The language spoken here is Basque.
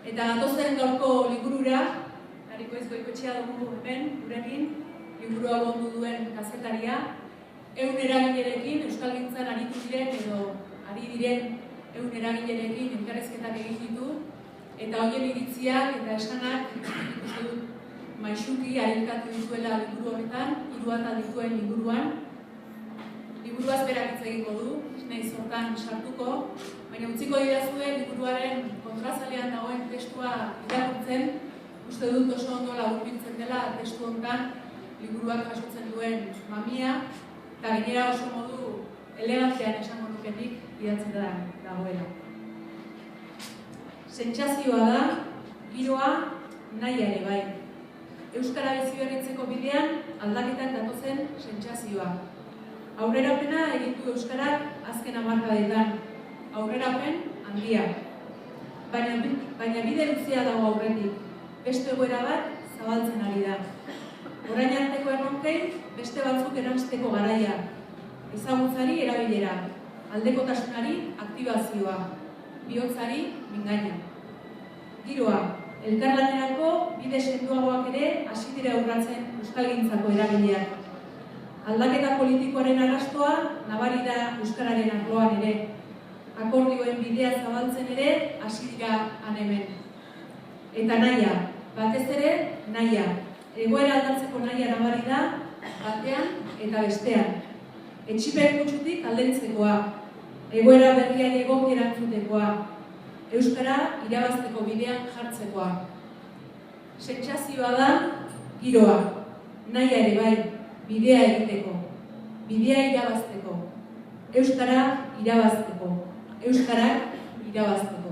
Eta datozen gaurko liburura, Arikoitz Goikoetxea dugu hemen, gurekin, liburua gondu duen kazetaria, 100 eragilerekin, euskalgintzan aritu diren edo ari diren 100 eragilerekin elkarrizketak egin ditu, eta horien iritziak eta esanak ikusten dut maisuki arilkatu dituela liburu horretan, 3 atal dituen liburuan. Liburuaz berak hitz egingo du, nahiz hortan sartuko, baina utziko didazue liburuaren kontrazalean dagoen testua irakurtzen, uste dut oso ondo laburbiltzen dela testu honetan liburuak jasotzen duen mamia, eta gainera oso modu elegantean esango nukenik idatzen dagoela. Sentsazioa da, giroa nahi ere bai. Euskara biziberritzeko bidean aldaketak datozen sentsazioa. Aurrerapena egin du euskarak azken hamarkadetan, aurrerapen handia. Baina bide luzea dago aurretik, beste egoera bat zabaltzen ari da. Orain arteko erronkei beste batzuk erantzteko garaia, ezagutzari erabilera, aldekotasunari aktibazioa, bihotzari mingaina. Giroa, elkarlanerako bide sendoagoak ere hasi dira urratzen euskalgintzako eragileak. Aldaketa politikoaren arrastoa nabari da euskararen arloan ere. Akordioen bidea zabaltzen ere hasi dira han hemen. Eta nahia, batez ere nahia. Egoera aldatzeko nahia nabari da batean eta bestean. Etsipen kutsutik aldentzekoa. Egoera berriari egoki erantzutekoa. Euskara irabazteko bidean jartzekoa. Sentsazioa da giroa. Nahia ere bai. Bidea egiteko, bidea irabazteko, euskara irabazteko, euskarak irabazteko.